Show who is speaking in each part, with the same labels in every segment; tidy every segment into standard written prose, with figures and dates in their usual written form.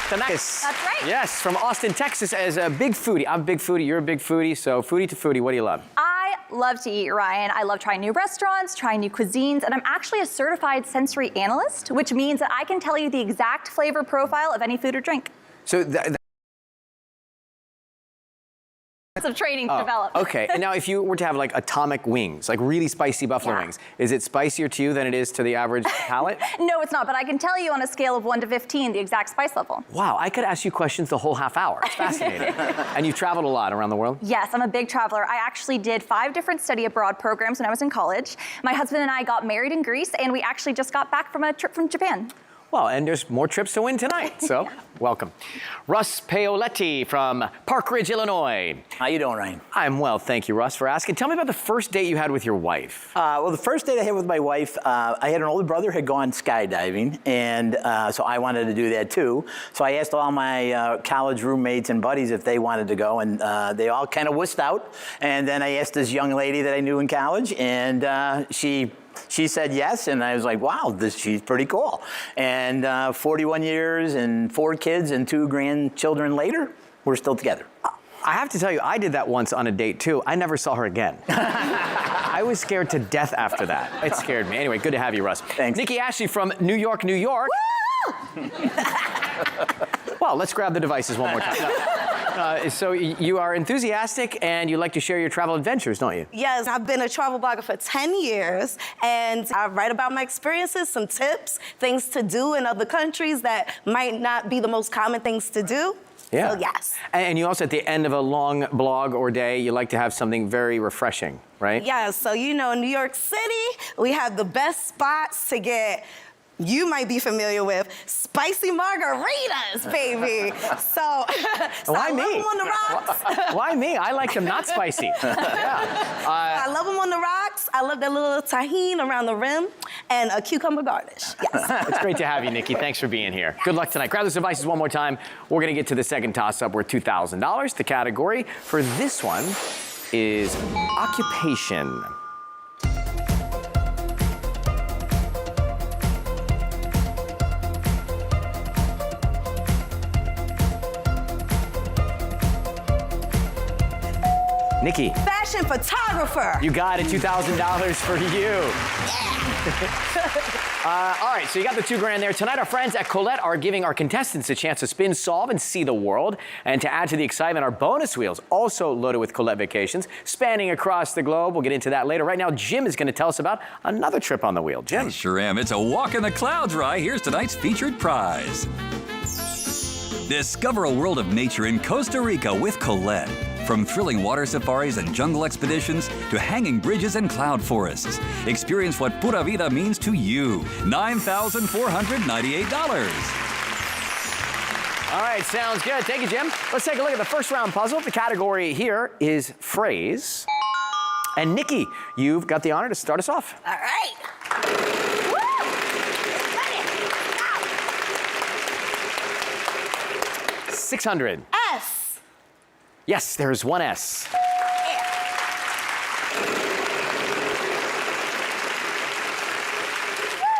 Speaker 1: That's right.
Speaker 2: Yes, from Austin, Texas, as a big foodie. I'm a big foodie, you're a big foodie, so foodie to foodie, what do you love?
Speaker 1: I love to eat, Ryan. I love trying new restaurants, trying new cuisines, and I'm actually a certified sensory analyst, which means that I can tell you the exact flavor profile of any food or drink.
Speaker 2: So
Speaker 1: Of training to develop.
Speaker 2: Okay, and now if you were to have like atomic wings, like really spicy buffalo wings, is it spicier to you than it is to the average palate?
Speaker 1: No, it's not, but I can tell you on a scale of 1 to 15 the exact spice level.
Speaker 2: Wow, I could ask you questions the whole half hour. It's fascinating. And you've traveled a lot around the world?
Speaker 1: Yes, I'm a big traveler. I actually did 5 different study abroad programs when I was in college. My husband and I got married in Greece, and we actually just got back from a trip from Japan.
Speaker 2: Well, and there's more trips to win tonight, so welcome. Russ Paoletti from Park Ridge, Illinois.
Speaker 3: How you doing, Ryan?
Speaker 2: I'm well, thank you, Russ, for asking. Tell me about the first date you had with your wife.
Speaker 3: Well, the first date I had with my wife, I had an older brother who had gone skydiving, and so I wanted to do that too. So I asked all my college roommates and buddies if they wanted to go, and they all kind of wussed out. And then I asked this young lady that I knew in college, and she said yes, and I was like, wow, she's pretty cool. And 41 years and 4 kids and 2 grandchildren later, we're still together.
Speaker 2: I have to tell you, I did that once on a date too. I never saw her again. I was scared to death after that. It scared me. Anyway, good to have you, Russ.
Speaker 3: Thanks.
Speaker 2: Nikki Ashley from New York, New York. Well, let's grab the devices one more time. So you are enthusiastic and you like to share your travel adventures, don't you?
Speaker 4: Yes, I've been a travel blogger for 10 years, and I write about my experiences, some tips, things to do in other countries that might not be the most common things to do.
Speaker 2: Yeah.
Speaker 4: So yes.
Speaker 2: And you also, at the end of a long blog or day, you like to have something very refreshing, right?
Speaker 4: Yeah, so you know, in New York City, we have the best spots to get, you might be familiar with, spicy margaritas, baby. So
Speaker 2: Why
Speaker 4: I
Speaker 2: me?
Speaker 4: love them on the rocks.
Speaker 2: Why me? I like them not spicy. Yeah.
Speaker 4: I love them on the rocks. I love that little tahini around the rim and a cucumber garnish. Yes.
Speaker 2: It's great to have you, Nikki. Thanks for being here. Good luck tonight. Grab those devices one more time. We're going to get to the second toss-up worth $2,000. The category for this one is occupation. Nikki.
Speaker 4: Fashion photographer.
Speaker 2: You got it, $2,000 for you. All right, so you got the $2,000 there. Tonight, our friends at Colette are giving our contestants a chance to spin, solve, and see the world. And to add to the excitement, our bonus wheels, also loaded with Colette vacations, spanning across the globe. We'll get into that later. Right now, Jim is going to tell us about another trip on the wheel. Jim.
Speaker 5: I sure am. It's a walk in the clouds ride. Here's tonight's featured prize. Discover a world of nature in Costa Rica with Colette. From thrilling water safaris and jungle expeditions to hanging bridges and cloud forests. Experience what Pura Vida means to you. $9,498.
Speaker 2: All right, sounds good. Thank you, Jim. Let's take a look at the first round puzzle. The category here is phrase. And Nikki, you've got the honor to start us off.
Speaker 4: All right. Woo!
Speaker 2: 600.
Speaker 4: S.
Speaker 2: Yes, there's one S.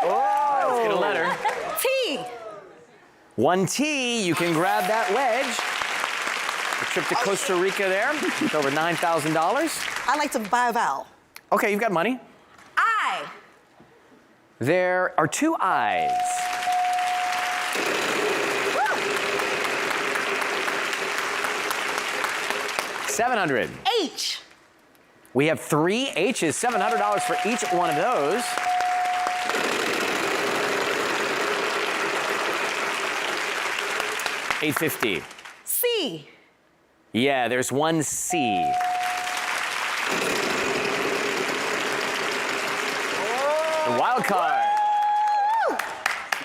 Speaker 2: Oh, let's get a letter.
Speaker 4: T.
Speaker 2: One T, you can grab that wedge. A trip to Costa Rica there, with over $9,000.
Speaker 4: I like to buy a vowel.
Speaker 2: Okay, you've got money.
Speaker 4: I.
Speaker 2: There are 2 I's. $700.
Speaker 4: H.
Speaker 2: We have 3 H's, $700 for each one of those. $850.
Speaker 4: C.
Speaker 2: Yeah, there's 1 C. The wild card.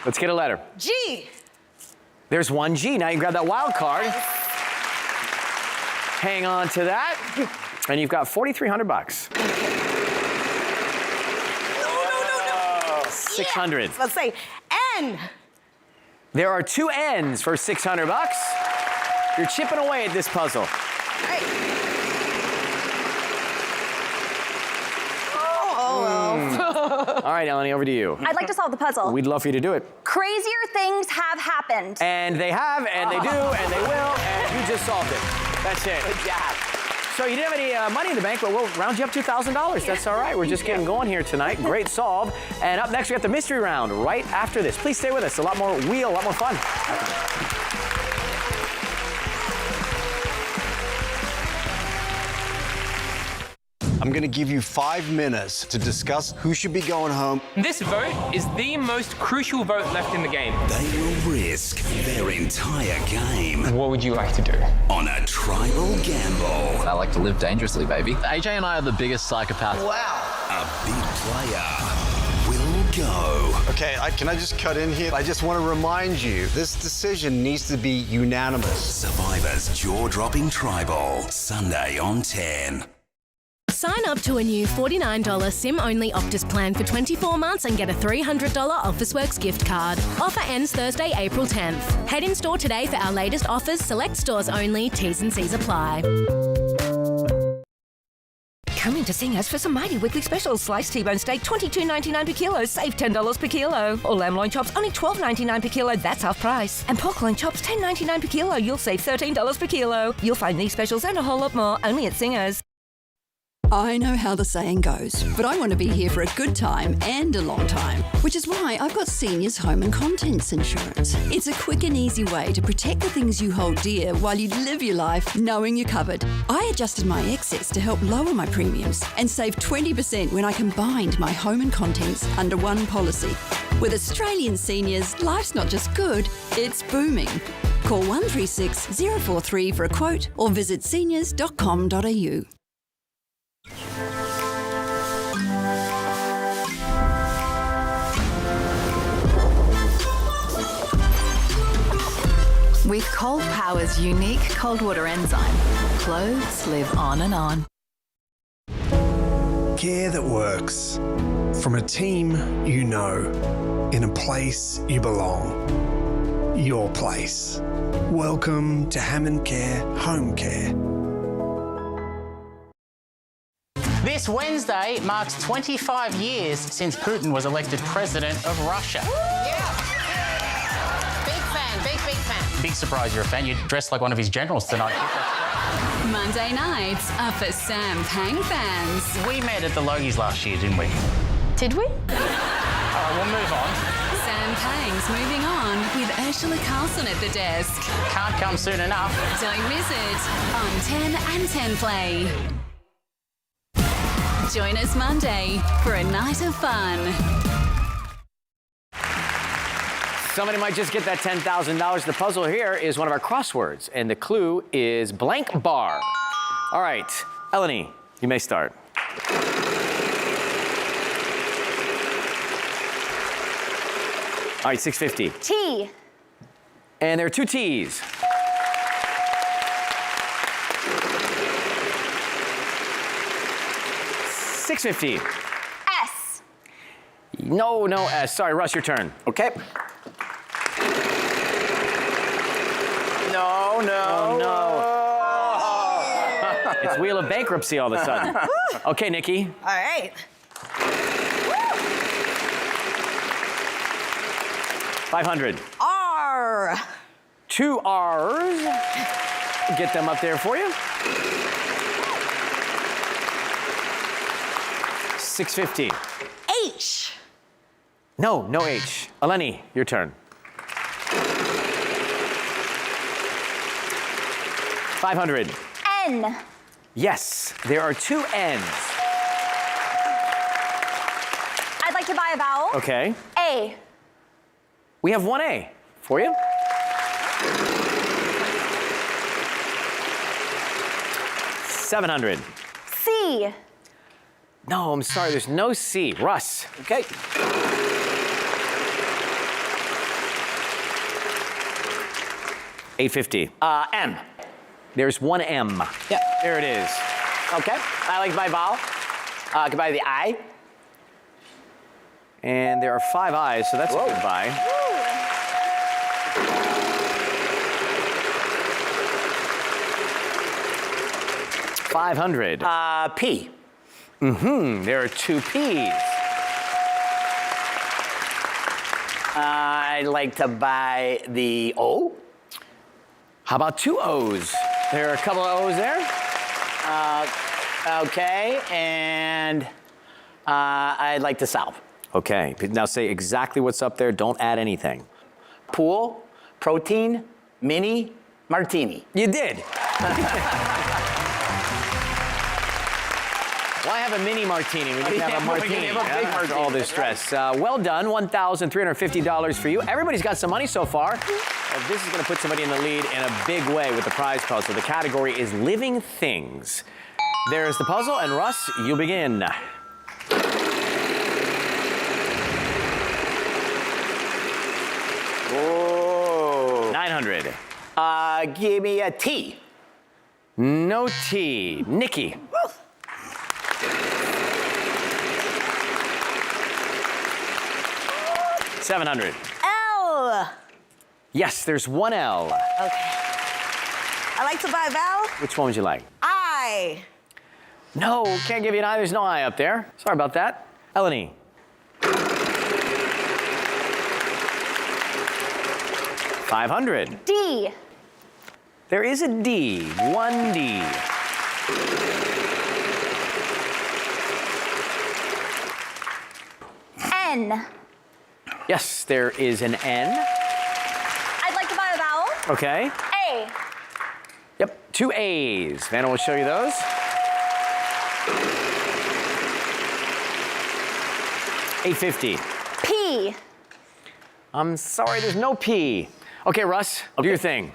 Speaker 2: Let's get a letter.
Speaker 4: G.
Speaker 2: There's 1 G. Now you can grab that wild card. Hang on to that. And you've got $4,300.
Speaker 4: No.
Speaker 2: 600.
Speaker 4: Let's say N.
Speaker 2: There are 2 N's for $600. You're chipping away at this puzzle.
Speaker 4: Right.
Speaker 2: All right, Eleni, over to you.
Speaker 1: I'd like to solve the puzzle.
Speaker 2: We'd love for you to do it.
Speaker 1: Crazier things have happened.
Speaker 2: And they have, and they do, and they will, and you just solved it. That's it.
Speaker 3: Good job.
Speaker 2: So you didn't have any money in the bank, but we'll round you up $2,000. That's all right. We're just getting going here tonight. Great solve. And up next, we got the mystery round right after this. Please stay with us. A lot more wheel, a lot more fun.
Speaker 6: I'm going to give you 5 minutes to discuss who should be going home.
Speaker 7: This vote is the most crucial vote left in the game.
Speaker 8: They will risk their entire game
Speaker 7: What would you like to do?
Speaker 8: on a tribal gamble.
Speaker 9: I like to live dangerously, baby. AJ and I are the biggest psychopaths.
Speaker 8: A big player will go.
Speaker 6: Okay, can I just cut in here? I just want to remind you, this decision needs to be unanimous.
Speaker 8: Survivor's jaw-dropping tribal, Sunday on 10.
Speaker 10: Sign up to a new $49 SIM-only Optus plan for 24 months and get a $300 Officeworks gift card. Offer ends Thursday, April 10th. Head in store today for our latest offers. Select stores only. T's and C's apply.
Speaker 11: Come in to Singers for some mighty weekly specials. Sliced T-bone steak, $22.99 per kilo. Save $10 per kilo. Or lamb loin chops, only $12.99 per kilo. That's half price. And pork loin chops, $10.99 per kilo. You'll save $13 per kilo. You'll find these specials and a whole lot more only at Singers.
Speaker 12: I know how the saying goes, but I want to be here for a good time and a long time, which is why I've got Seniors Home and Contents Insurance. It's a quick and easy way to protect the things you hold dear while you live your life knowing you're covered. I adjusted my excess to help lower my premiums and saved 20% when I combined my home and contents under one policy. With Australian seniors, life's not just good, it's booming. Call 136 043 for a quote or visit seniors.com.au.
Speaker 13: With Cold Power's unique cold water enzyme, clothes live on and on.
Speaker 14: Care that works. From a team you know, in a place you belong. Your place. Welcome to Hammond Care Home Care.
Speaker 15: This Wednesday marks 25 years since Putin was elected president of Russia.
Speaker 16: Big fan.
Speaker 15: Big surprise you're a fan. You dressed like one of his generals tonight.
Speaker 16: Monday nights are for Sam Pang fans.
Speaker 15: We met at the Logies last year, didn't we?
Speaker 16: Did we?
Speaker 15: All right, we'll move on.
Speaker 16: Sam Pang's moving on with Ursula Carlson at the desk.
Speaker 15: Can't come soon enough.
Speaker 16: Don't miss it on 10 and 10 Play. Join us Monday for a night of fun.
Speaker 2: Somebody might just get that $10,000. The puzzle here is one of our crosswords, and the clue is blank bar. All right, Eleni, you may start. All right, 650.
Speaker 1: T.
Speaker 2: And there are 2 T's. $650.
Speaker 1: S.
Speaker 2: No S. Sorry, Russ, your turn.
Speaker 3: Okay. No.
Speaker 2: It's Wheel of Bankruptcy all of a sudden. Okay, Nikki.
Speaker 4: All right.
Speaker 2: 500.
Speaker 4: R.
Speaker 2: 2 R's. Get them up there for you. 650.
Speaker 4: H.
Speaker 2: No H. Eleni, your turn. 500.
Speaker 1: N.
Speaker 2: Yes, there are 2 N's.
Speaker 1: I'd like to buy a vowel.
Speaker 2: Okay.
Speaker 1: A.
Speaker 2: We have 1 A for you. 700.
Speaker 1: C.
Speaker 2: No, I'm sorry, there's no C. Russ.
Speaker 3: Okay.
Speaker 2: $850.
Speaker 3: M.
Speaker 2: There's 1 M.
Speaker 3: Yep.
Speaker 2: There it is.
Speaker 3: Okay. I like my vowel. I can buy the I.
Speaker 2: And there are 5 I's, so that's a good buy. $500.
Speaker 3: P.
Speaker 2: There are 2 P's.
Speaker 3: I'd like to buy the O.
Speaker 2: How about 2 O's? There are a couple of O's there.
Speaker 3: Okay, and I'd like to solve.
Speaker 2: Okay, now say exactly what's up there. Don't add anything.
Speaker 3: Pool, protein, mini, martini.
Speaker 2: You did. Why have a mini martini? We need to have a martini.
Speaker 3: Have a big martini.
Speaker 2: All this stress. Well done. $1,350 for you. Everybody's got some money so far. This is going to put somebody in the lead in a big way with the prize puzzle. The category is living things. There's the puzzle, and Russ, you begin.
Speaker 3: Oh.
Speaker 2: 900.
Speaker 3: Give me a T.
Speaker 2: No T. Nikki. $700.
Speaker 4: L.
Speaker 2: Yes, there's 1 L.
Speaker 4: Okay. I like to buy Val.
Speaker 2: Which one would you like?
Speaker 4: I.
Speaker 2: No, can't give you an I. There's no I up there. Sorry about that. Eleni. $500.
Speaker 1: D.
Speaker 2: There is a D. 1 D.
Speaker 1: N.
Speaker 2: Yes, there is an N.
Speaker 1: I'd like to buy a vowel.
Speaker 2: Okay.
Speaker 1: A.
Speaker 2: Yep, 2 A's. Vanna will show you those. $850.
Speaker 1: P.
Speaker 2: I'm sorry, there's no P. Okay, Russ, do your thing.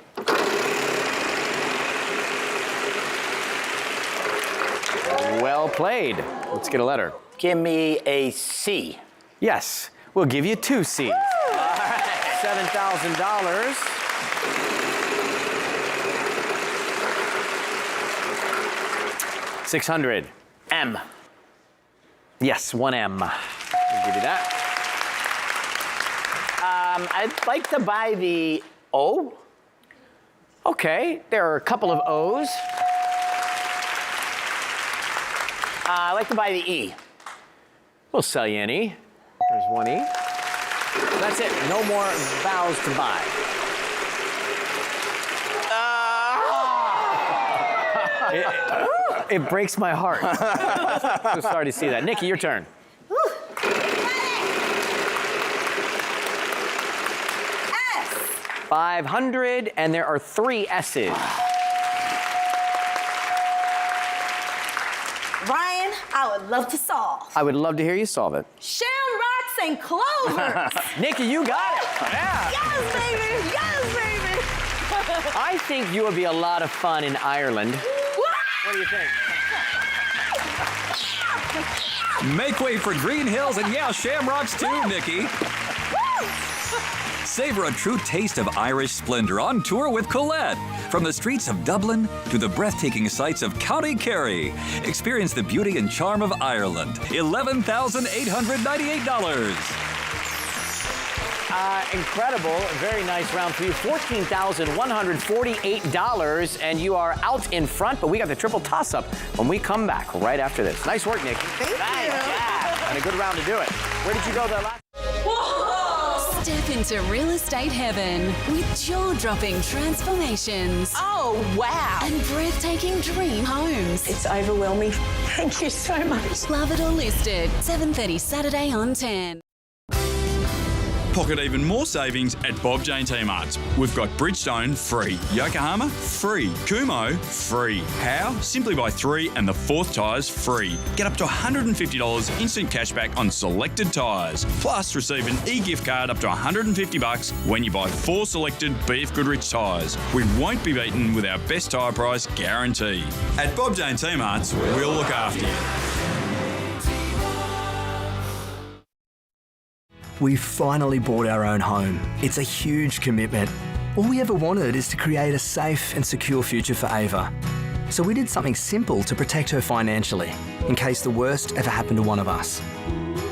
Speaker 2: Well played. Let's get a letter.
Speaker 3: Give me a C.
Speaker 2: Yes, we'll give you 2 C's. All right. $7,000. $600.
Speaker 3: M.
Speaker 2: Yes, 1 M. We'll give you that.
Speaker 3: I'd like to buy the O.
Speaker 2: Okay, there are a couple of O's.
Speaker 3: I'd like to buy the E.
Speaker 2: We'll sell you an E. There's 1 E. That's it. No more vowels to buy. It breaks my heart. So sorry to see that. Nikki, your turn. 500, and there are 3 S's.
Speaker 4: Ryan, I would love to solve.
Speaker 2: I would love to hear you solve it.
Speaker 4: Shamrocks and clovers.
Speaker 2: Nikki, you got it. Yeah.
Speaker 4: Yes, baby. Yes, baby.
Speaker 2: I think you would be a lot of fun in Ireland. What do you think?
Speaker 5: Make way for Green Hills and shamrocks too, Nikki. Savor a true taste of Irish splendor on tour with Colette. From the streets of Dublin to the breathtaking sights of County Kerry. Experience the beauty and charm of Ireland. $11,898.
Speaker 2: Incredible. Very nice round for you. $14,148, and you are out in front, but we got the triple toss-up when we come back right after this. Nice work, Nikki.
Speaker 4: Thank you.
Speaker 2: And a good round to do it. Where did you go the last?
Speaker 16: Step into real estate heaven with jaw-dropping transformations.
Speaker 11: Oh, wow.
Speaker 16: And breathtaking dream homes.
Speaker 11: It's overwhelming. Thank you so much.
Speaker 16: Love it or list it. 7:30 Saturday on 10.
Speaker 17: Pocket even more savings at Bob Jane T-Marts. We've got Bridgestone free, Yokohama free, Kumho free. How? Simply buy 3 and the 4th tyres free. Get up to $150 instant cashback on selected tyres. Plus receive an e-gift card up to $150 when you buy 4 selected BF Goodrich tyres. We won't be beaten with our best tyre price guarantee. At Bob Jane T-Marts, we'll look after you.
Speaker 18: We finally bought our own home. It's a huge commitment. All we ever wanted is to create a safe and secure future for Ava. So we did something simple to protect her financially, in case the worst ever happened to one of us.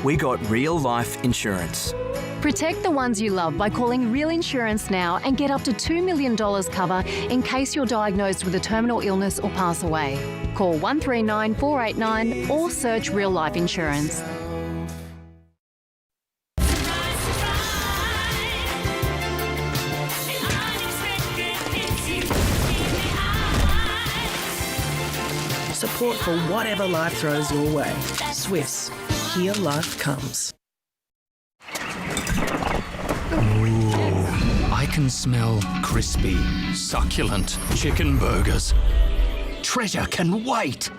Speaker 18: We got real life insurance.
Speaker 10: Protect the ones you love by calling Real Insurance now and get up to $2 million cover in case you're diagnosed with a terminal illness or pass away. Call 139 489 or search Real Life Insurance.
Speaker 19: support for whatever life throws your way. Swifts, here life comes.
Speaker 20: Ooh, I can smell crispy, succulent chicken burgers. Treasure can wait.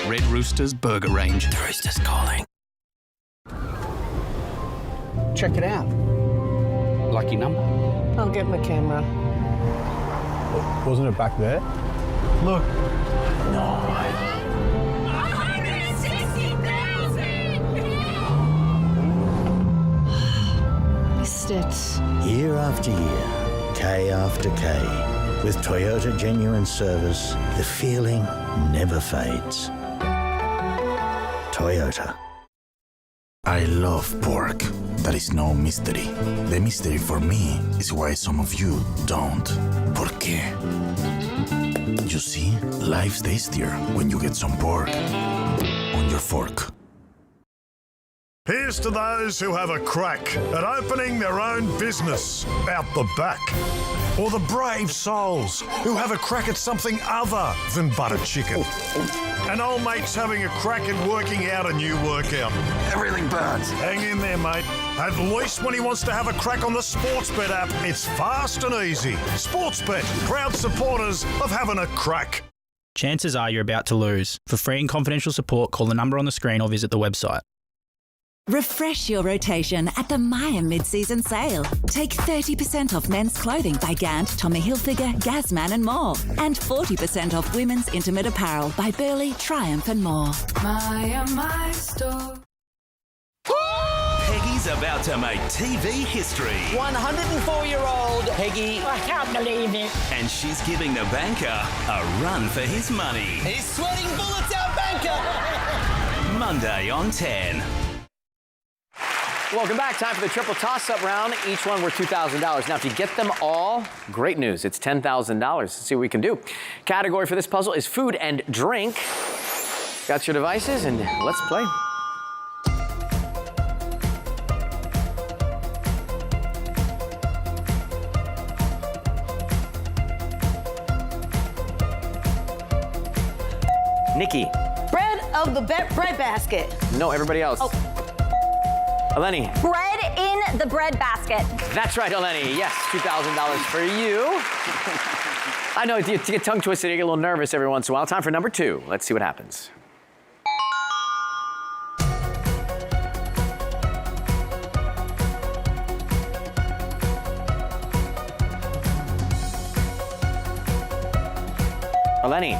Speaker 20: Red Rooster's Burger Range. The Rooster's calling.
Speaker 21: Check it out. Lucky number.
Speaker 19: I'll get my camera.
Speaker 21: Wasn't it back there? Look.
Speaker 19: Missed it.
Speaker 22: Year after year, K after K, with Toyota Genuine Service, the feeling never fades. Toyota.
Speaker 23: I love pork. That is no mystery. The mystery for me is why some of you don't. ¿Por qué? You see, life's tastier when you get some pork on your fork.
Speaker 24: Here's to those who have a crack at opening their own business out the back. Or the brave souls who have a crack at something other than butter chicken. And old mate's having a crack at working out a new workout.
Speaker 23: Everything burns.
Speaker 24: Hang in there, mate. At least when he wants to have a crack on the Sportsbet app, it's fast and easy. Sportsbet, proud supporters of having a crack.
Speaker 25: Chances are you're about to lose. For free and confidential support, call the number on the screen or visit the website.
Speaker 26: Refresh your rotation at the Maya mid-season sale. Take 30% off men's clothing by Gant, Tommy Hilfiger, Gazman and more. And 40% off women's intimate apparel by Burley, Triumph and more.
Speaker 27: My store.
Speaker 8: Peggy's about to make TV history.
Speaker 28: 104-year-old Peggy. I can't believe it.
Speaker 8: And she's giving the banker a run for his money.
Speaker 28: He's sweating bullets out, banker.
Speaker 8: Monday on 10.
Speaker 2: Welcome back. Time for the triple toss-up round. Each one worth $2,000. Now, if you get them all, great news. It's $10,000. Let's see what we can do. Category for this puzzle is food and drink. Got your devices, and let's play. Nikki.
Speaker 4: Bread of the bread basket.
Speaker 2: No, everybody else.
Speaker 4: Oh.
Speaker 2: Eleni.
Speaker 1: Bread in the bread basket.
Speaker 2: That's right, Eleni. Yes, $2,000 for you. I know, you get tongue twisted, you get a little nervous every once in a while. Time for number 2. Let's see what happens. Eleni.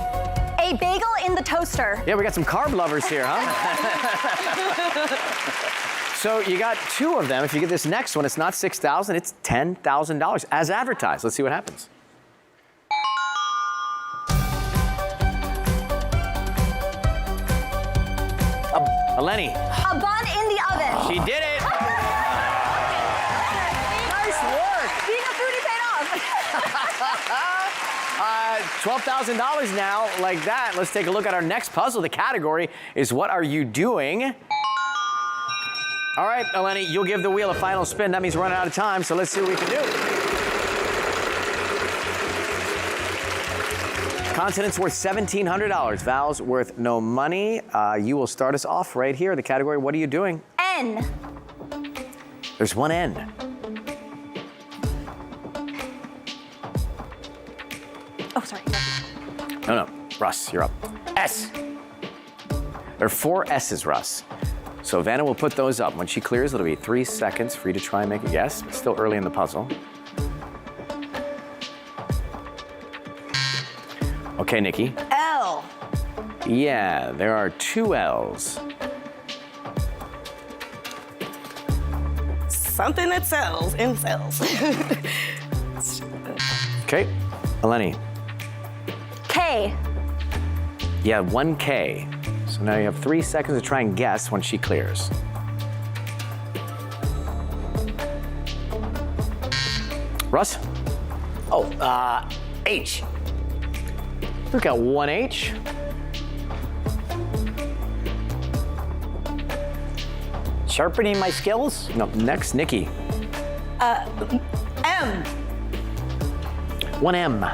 Speaker 1: A bagel in the toaster.
Speaker 2: Yeah, we got some carb lovers here, huh? So you got 2 of them. If you get this next one, it's not $6,000, it's $10,000 as advertised. Let's see what happens. Eleni.
Speaker 1: A bun in the oven.
Speaker 2: She did it.
Speaker 1: Nice work. Being a foodie paid off.
Speaker 2: $12,000 now, like that. Let's take a look at our next puzzle. The category is what are you doing? All right, Eleni, you'll give the wheel a final spin. That means we're running out of time, so let's see what we can do. Continents worth $1,700. Vowels worth no money. You will start us off right here. The category, what are you doing?
Speaker 1: N.
Speaker 2: There's one N.
Speaker 1: Oh, sorry.
Speaker 2: No. Russ, you're up. S. There are 4 S's, Russ. So Vanna will put those up. When she clears, it'll be 3 seconds for you to try and make a guess. It's still early in the puzzle. Okay, Nikki.
Speaker 4: L.
Speaker 2: Yeah, there are 2 L's.
Speaker 4: Something that sells and sells.
Speaker 2: Okay, Eleni.
Speaker 1: K.
Speaker 2: Yeah, 1 K. So now you have 3 seconds to try and guess when she clears. Russ?
Speaker 3: Oh, H.
Speaker 2: We've got 1 H.
Speaker 3: Sharpening my skills?
Speaker 2: No, next, Nikki.
Speaker 4: M.
Speaker 2: 1 M.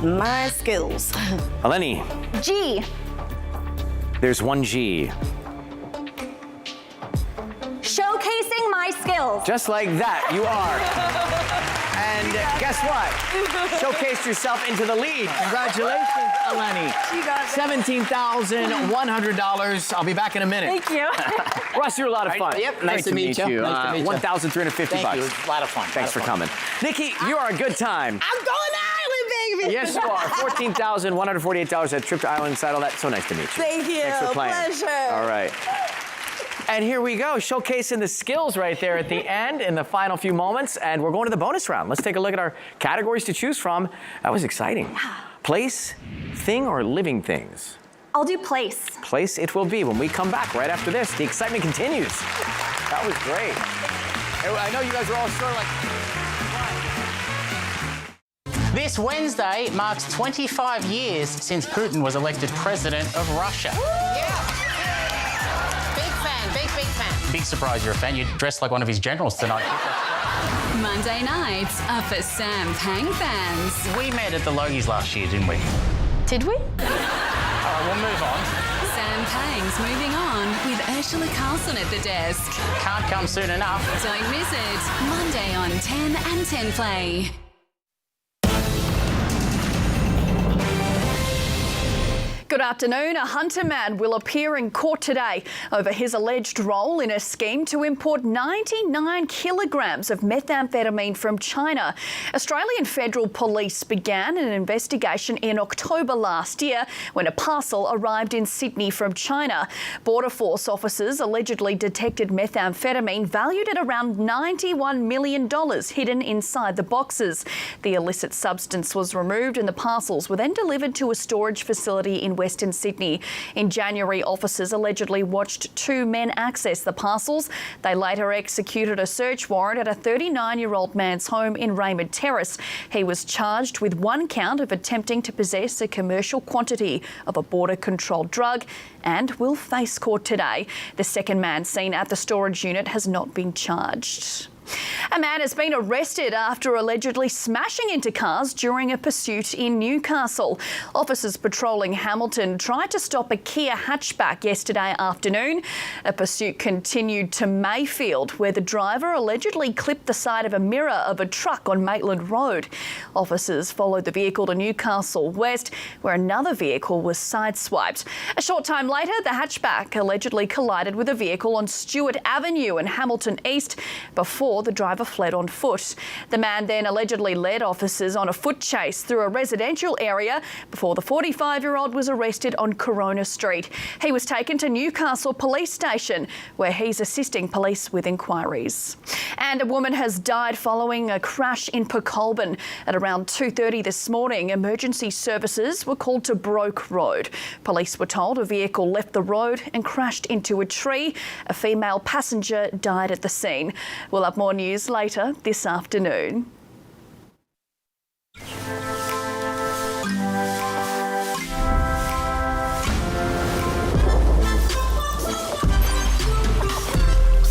Speaker 4: My skills.
Speaker 2: Eleni,
Speaker 1: G.
Speaker 2: there's one G.
Speaker 1: Showcasing my skills.
Speaker 2: Just like that, you are. And guess what? Showcased yourself into the lead. Congratulations, Eleni. $17,100. I'll be back in a minute.
Speaker 1: Thank you.
Speaker 2: Russ, you're a lot of fun.
Speaker 3: Yep, nice to meet you. Nice to meet you.
Speaker 2: $1,350.
Speaker 3: Thank you. It was a lot of fun.
Speaker 2: Thanks for coming. Nikki, you are a good time.
Speaker 4: I'm going to Ireland, baby.
Speaker 2: Yes, you are. $14,148 at trip to Ireland side. All that. So nice to meet you.
Speaker 4: Thank you.
Speaker 2: Thanks for playing.
Speaker 4: Pleasure.
Speaker 2: All right. And here we go, showcasing the skills right there at the end in the final few moments. And we're going to the bonus round. Let's take a look at our categories to choose from. That was exciting. Place, thing, or living things?
Speaker 1: I'll do place.
Speaker 2: Place it will be when we come back right after this. The excitement continues. That was great. I know you guys are all sort of like...
Speaker 5: This Wednesday marks 25 years since Putin was elected president of Russia. Big surprise you're a fan. You're dressed like one of his generals tonight.
Speaker 16: Monday nights are for Sam Pang fans.
Speaker 5: We met at the Logies last year, didn't we?
Speaker 16: Did we?
Speaker 5: All right, we'll move on.
Speaker 16: Sam Pang's moving on with Ursula Carlson at the desk.
Speaker 5: Can't come soon enough.
Speaker 16: Don't miss it. Monday on 10 and 10 Play.
Speaker 6: Good afternoon. A Hunter man will appear in court today over his alleged role in a scheme to import 99 kilograms of methamphetamine from China. Australian Federal Police began an investigation in October last year when a parcel arrived in Sydney from China. Border Force officers allegedly detected methamphetamine valued at around $91 million hidden inside the boxes. The illicit substance was removed and the parcels were then delivered to a storage facility in Western Sydney. In January, officers allegedly watched two men access the parcels. They later executed a search warrant at a 39-year-old man's home in Raymond Terrace. He was charged with one count of attempting to possess a commercial quantity of a border-controlled drug and will face court today. The second man seen at the storage unit has not been charged. A man has been arrested after allegedly smashing into cars during a pursuit in Newcastle. Officers patrolling Hamilton tried to stop a Kia hatchback yesterday afternoon. A pursuit continued to Mayfield, where the driver allegedly clipped the side of a mirror of a truck on Maitland Road. Officers followed the vehicle to Newcastle West, where another vehicle was sideswiped. A short time later, the hatchback allegedly collided with a vehicle on Stewart Avenue in Hamilton East before the driver fled on foot. The man then allegedly led officers on a foot chase through a residential area before the 45-year-old was arrested on Corona Street. He was taken to Newcastle Police Station, where he's assisting police with inquiries. And a woman has died following a crash in Pecolbin. At around 2:30 this morning, emergency services were called to Broke Road. Police were told a vehicle left the road and crashed into a tree. A female passenger died at the scene. We'll have more news later this afternoon.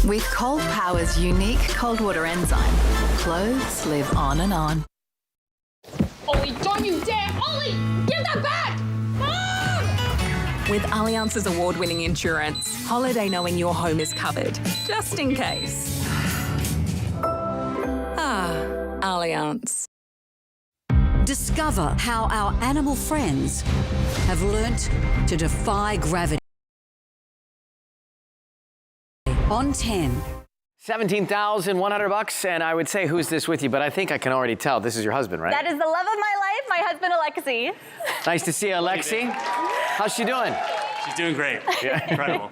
Speaker 7: With Cold Power's unique cold water enzyme, clothes live on and on.
Speaker 9: Ollie, don't you dare! Ollie, give that back! Mom!
Speaker 12: With Allianz's award-winning insurance, holiday knowing your home is covered, just in case. Allianz.
Speaker 13: Discover how our animal friends have learnt to defy gravity. On 10.
Speaker 2: $17,100, and I would say, who's this with you? But I think I can already tell. This is your husband, right?
Speaker 1: That is the love of my life, my husband, Alexi.
Speaker 2: Nice to see you, Alexi. How's she doing?
Speaker 14: She's doing great. Yeah, incredible.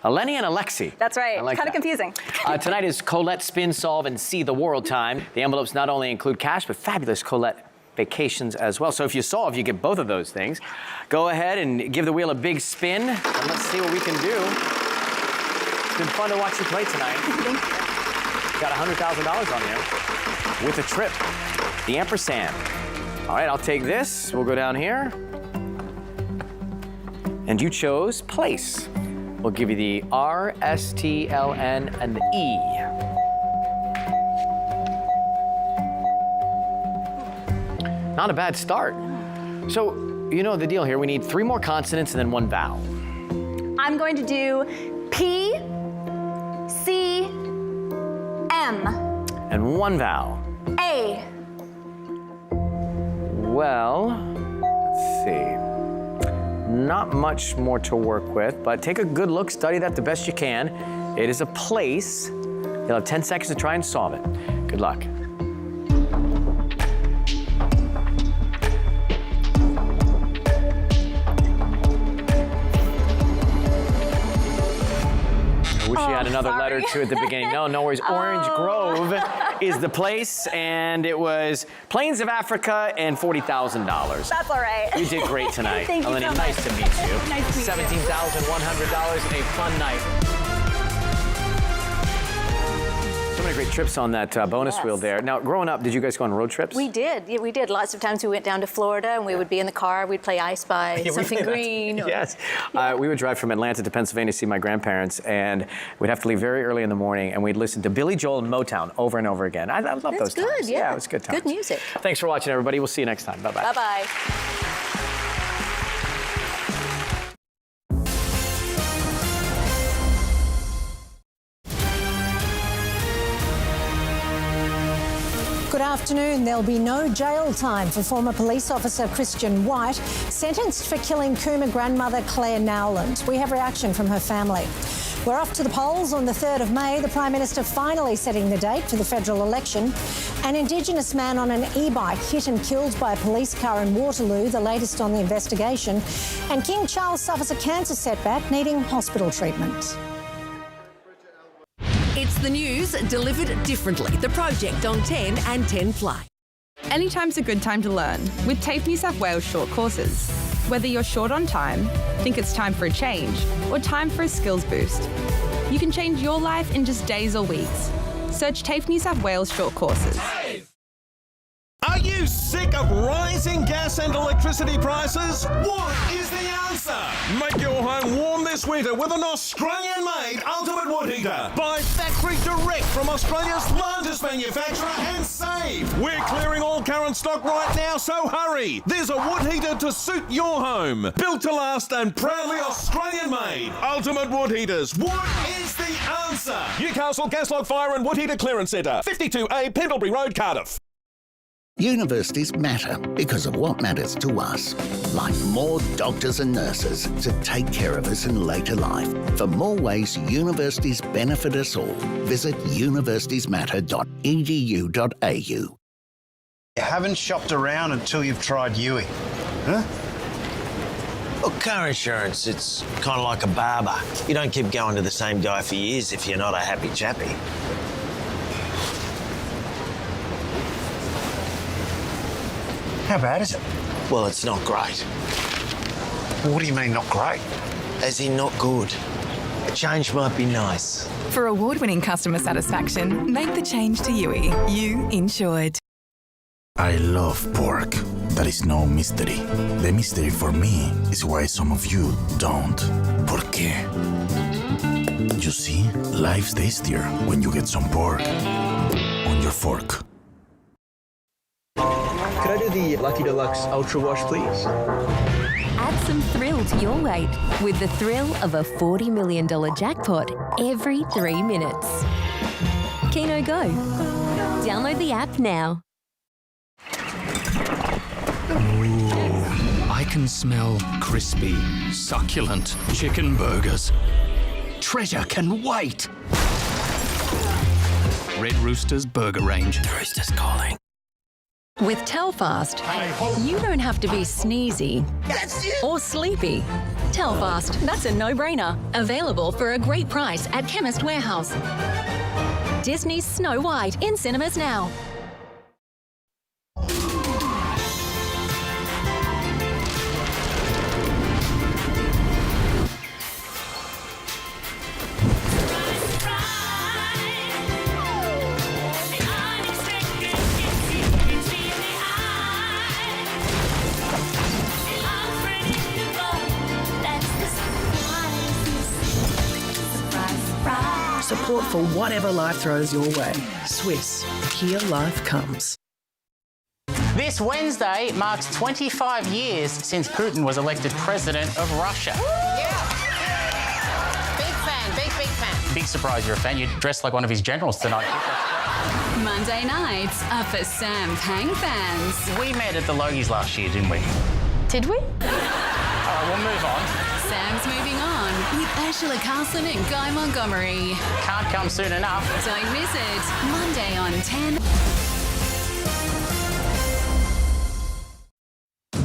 Speaker 2: Eleni and Alexi.
Speaker 1: That's right.
Speaker 2: Like
Speaker 1: kind of confusing.
Speaker 2: Tonight is Colette Spin, Solve, and See the World time. The envelopes not only include cash, but fabulous Colette vacations as well. So if you solve, you get both of those things. Go ahead and give the wheel a big spin, and let's see what we can do. It's been fun to watch you play tonight.
Speaker 1: Thank you.
Speaker 2: Got $100,000 on there with a trip. The ampersand. All right, I'll take this. We'll go down here. And you chose place. We'll give you the R, S, T, L, N, and the E. Not a bad start. So, you know the deal here. We need 3 more consonants and then 1 vowel.
Speaker 1: I'm going to do P, C, M.
Speaker 2: And 1 vowel.
Speaker 1: A.
Speaker 2: Well, let's see. Not much more to work with, but take a good look, study that the best you can. It is a place. You'll have 10 seconds to try and solve it. Good luck. I wish you had another letter too at the beginning. No worries. Orange Grove is the place, and it was Plains of Africa and $40,000.
Speaker 1: That's all right.
Speaker 2: You did great tonight.
Speaker 1: Thank you
Speaker 2: Eleni,
Speaker 1: so much.
Speaker 2: nice to meet you.
Speaker 1: Nice to meet you.
Speaker 2: $17,100 and a fun night. So many great trips on that bonus wheel there. Now, growing up, did you guys go on road trips?
Speaker 10: We did. Yeah, we did. Lots of times we went down to Florida and we would be in the car. We'd play I Spy, Something Green. Or...
Speaker 2: Yes. We would drive from Atlanta to Pennsylvania to see my grandparents, and we'd have to leave very early in the morning, and we'd listen to Billy Joel and Motown over and over again. I love those times.
Speaker 10: Good, yeah.
Speaker 2: It was good times.
Speaker 10: Good music.
Speaker 2: Thanks for watching, everybody. We'll see you next time. Bye-bye.
Speaker 10: Bye-bye.
Speaker 11: Good afternoon. There'll be no jail time for former police officer Christian White, sentenced for killing Cooma grandmother Claire Nowland. We have reaction from her family. We're off to the polls on the 3rd of May. The Prime Minister finally setting the date for the federal election. An Indigenous man on an e-bike hit and killed by a police car in Waterloo, the latest on the investigation. And King Charles suffers a cancer setback, needing hospital treatment.
Speaker 15: It's the news delivered differently. The Project on 10 and 10 Fly.
Speaker 17: Anytime's a good time to learn with TAFE New South Wales short courses. Whether you're short on time, think it's time for a change, or time for a skills boost, you can change your life in just days or weeks. Search TAFE New South Wales short courses.
Speaker 18: Are you sick of rising gas and electricity prices? What is the answer? Make your home warm this winter with an Australian-made ultimate wood heater. Buy factory direct from Australia's largest manufacturer and save. We're clearing all current stock right now, so hurry. There's a wood heater to suit your home. Built to last and proudly Australian-made. Ultimate wood heaters. Wood is the answer. Newcastle Gaslog Fire and Wood Heater Clearance Centre, 52A Pendlebury Road, Cardiff.
Speaker 22: Universities matter because of what matters to us, like more doctors and nurses to take care of us in later life. For more ways universities benefit us all, visit universitiesmatter.edu.au.
Speaker 19: You haven't shopped around until you've tried Yui, huh?
Speaker 20: Look, car insurance, it's kind of like a barber. You don't keep going to the same guy for years if you're not a happy chappy.
Speaker 19: How bad is it?
Speaker 20: Well, it's not great.
Speaker 19: What do you mean, not great?
Speaker 20: As in not good. A change might be nice.
Speaker 12: For award-winning customer satisfaction, make the change to Yui. You insured.
Speaker 23: I love pork. That is no mystery. The mystery for me is why some of you don't. ¿Por qué? You see, life's tastier when you get some pork on your fork.
Speaker 21: Could I do the Lucky Deluxe Ultra Wash, please?
Speaker 29: Add some thrill to your wait with the thrill of a $40 million jackpot every 3 minutes. Keno Go. Download the app now.
Speaker 30: Ooh, I can smell crispy, succulent chicken burgers. Treasure can wait. Red Rooster's Burger Range. The Rooster's calling.
Speaker 15: With Telfast, you don't have to be sneezy or sleepy. Telfast, that's a no-brainer. Available for a great price at Chemist Warehouse. Disney's Snow White in cinemas now.
Speaker 31: Support for whatever life throws your way. Swiss, here life comes.
Speaker 3: This Wednesday marks 25 years since Putin was elected president of Russia.
Speaker 10: Big fan, big fan.
Speaker 3: Big surprise you're a fan. You're dressed like one of his generals tonight.
Speaker 12: Monday nights are for Sam Pang fans.
Speaker 3: We met at the Logies last year, didn't we?
Speaker 10: Did we?
Speaker 3: All right, we'll move on.
Speaker 12: Sam's moving on with Ursula Carlson and Guy Montgomery.
Speaker 3: Can't come soon enough.
Speaker 12: Don't miss it. Monday on 10.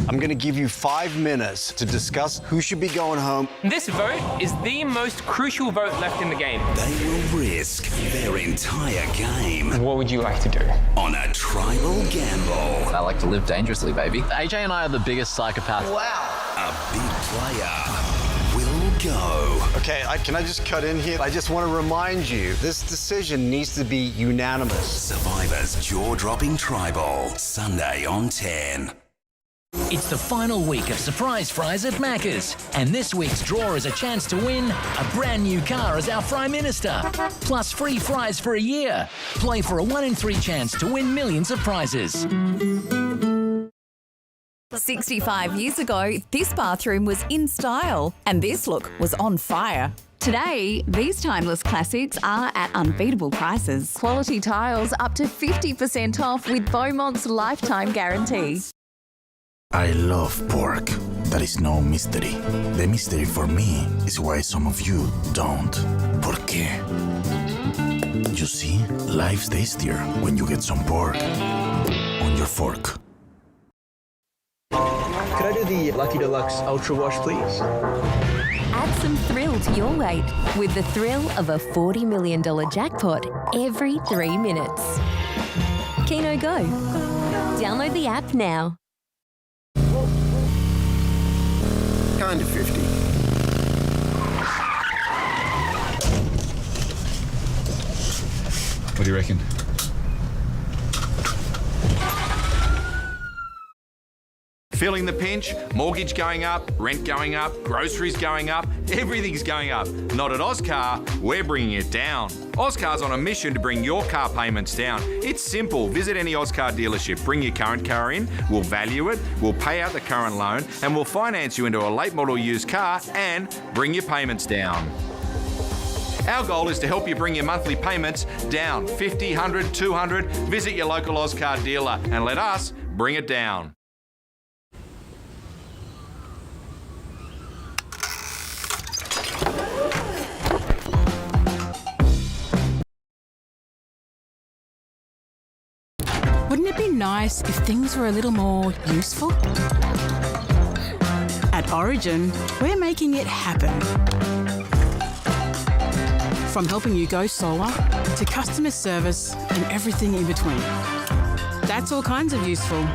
Speaker 19: I'm going to give you 5 minutes to discuss who should be going home.
Speaker 4: This vote is the most crucial vote left in the game.
Speaker 5: They will risk their entire game.
Speaker 4: What would you like to do?
Speaker 5: On a tribal gamble.
Speaker 8: I like to live dangerously, baby. AJ and I are the biggest psychopaths.
Speaker 5: Wow. A big player will go.
Speaker 19: Okay, can I just cut in here? I just want to remind you, this decision needs to be unanimous.
Speaker 5: Survivor's jaw-dropping tribal. Sunday on 10.
Speaker 16: It's the final week of Surprise Fries at Macca's, and this week's draw is a chance to win a brand new car as our Prime Minister, plus free fries for a year. Play for a 1 in 3 chance to win millions of prizes.
Speaker 24: 65 years ago, this bathroom was in style, and this look was on fire. Today, these timeless classics are at unbeatable prices. Quality tiles up to 50% off with Beaumont's lifetime guarantee.
Speaker 23: I love pork. That is no mystery. The mystery for me is why some of you don't. ¿Por qué? You see, life's tastier when you get some pork on your fork.
Speaker 21: Could I do the Lucky Deluxe Ultra Wash, please?
Speaker 29: Add some thrill to your wait with the thrill of a $40 million jackpot every 3 minutes. Keno Go. Download the app now.
Speaker 21: Kind of 50.
Speaker 25: What do you reckon?
Speaker 26: Feeling the pinch? Mortgage going up, rent going up, groceries going up, everything's going up. Not at Ozcar, we're bringing it down. Ozcar's on a mission to bring your car payments down. It's simple. Visit any Ozcar dealership, bring your current car in, we'll value it, we'll pay out the current loan, and we'll finance you into a late model used car and bring your payments down. Our goal is to help you bring your monthly payments down 50, 100, 200. Visit your local Ozcar dealer and let us bring it down.
Speaker 27: Wouldn't it be nice if things were a little more useful? At Origin, we're making it happen. From helping you go solar to customer service and everything in between. That's all kinds of useful.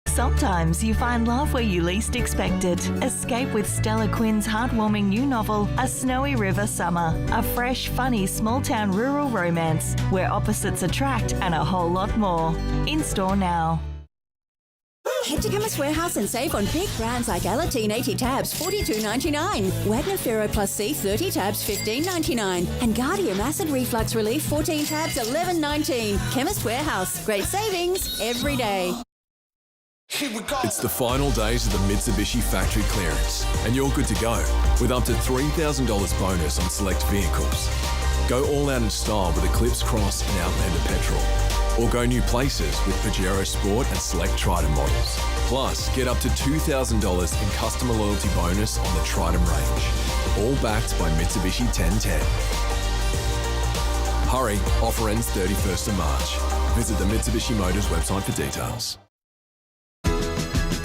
Speaker 28: Sometimes you find love where you least expect it. Escape with Stella Quinn's heartwarming new novel, A Snowy River Summer. A fresh, funny, small-town rural romance where opposites attract and a whole lot more. In store now.
Speaker 31: Head to Chemist Warehouse and save on big brands like Alateen 80 tabs, $42.99. Wagner Ferro Plus C 30 tabs, $15.99. And Guardium Acid Reflux Relief 14 tabs, $11.19. Chemist Warehouse. Great savings every day.
Speaker 32: It's the final days of the Mitsubishi factory clearance, and you're good to go with up to $3,000 bonus on select vehicles. Go all out in style with Eclipse Cross and Outlander Petrol, or go new places with Pajero Sport and select Triton models. Plus, get up to $2,000 in customer loyalty bonus on the Triton range, all backed by Mitsubishi 1010. Hurry, offer ends 31st of March. Visit the Mitsubishi Motors website for details.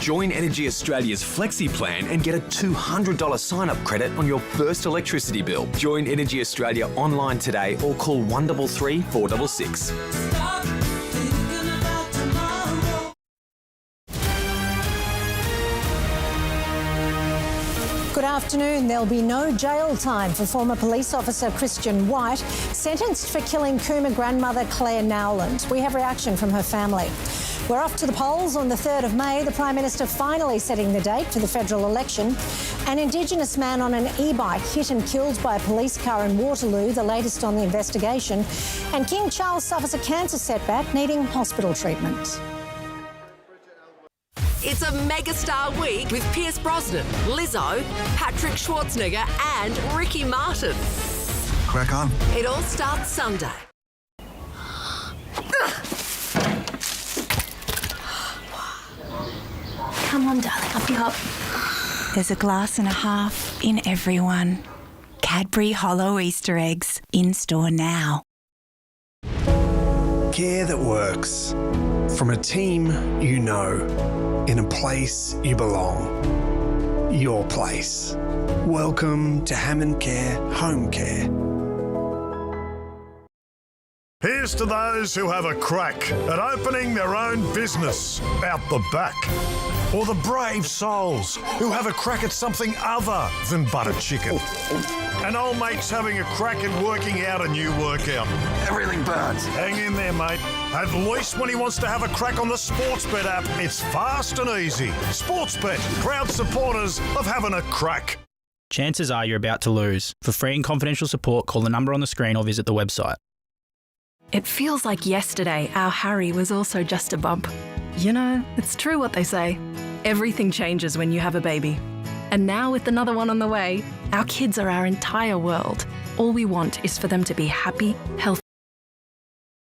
Speaker 33: Join Energy Australia's Flexi Plan and get a $200 sign-up credit on your first electricity bill. Join Energy Australia online today or call 133 466.
Speaker 11: Good afternoon. There'll be no jail time for former police officer Christian White, sentenced for killing Cooma grandmother Claire Nowland. We have reaction from her family. We're off to the polls on the 3rd of May. The Prime Minister finally setting the date for the federal election. An Indigenous man on an e-bike hit and killed by a police car in Waterloo, the latest on the investigation. And King Charles suffers a cancer setback, needing hospital treatment.
Speaker 1: It's a megastar week with Pierce Brosnan, Lizzo, Patrick Schwarzenegger and Ricky Martin.
Speaker 2: Crack on.
Speaker 1: It all starts Sunday.
Speaker 6: Come on, darling, up you hop. There's a glass and a half in everyone. Cadbury Hollow Easter eggs, in store now.
Speaker 21: Care that works. From a team you know, in a place you belong. Your place. Welcome to Hammond Care Home Care.
Speaker 7: Here's to those who have a crack at opening their own business out the back. Or the brave souls who have a crack at something other than butter chicken. And old mate's having a crack at working out a new workout.
Speaker 2: Everything burns.
Speaker 7: Hang in there, mate. At least when he wants to have a crack on the Sportsbet app, it's fast and easy. Sportsbet, proud supporters of having a crack.
Speaker 9: Chances are you're about to lose. For free and confidential support, call the number on the screen or visit the website.
Speaker 13: It feels like yesterday our Harry was also just a bump. You know, it's true what they say. Everything changes when you have a baby. And now with another one on the way, our kids are our entire world. All we want is for them to be happy, healthy,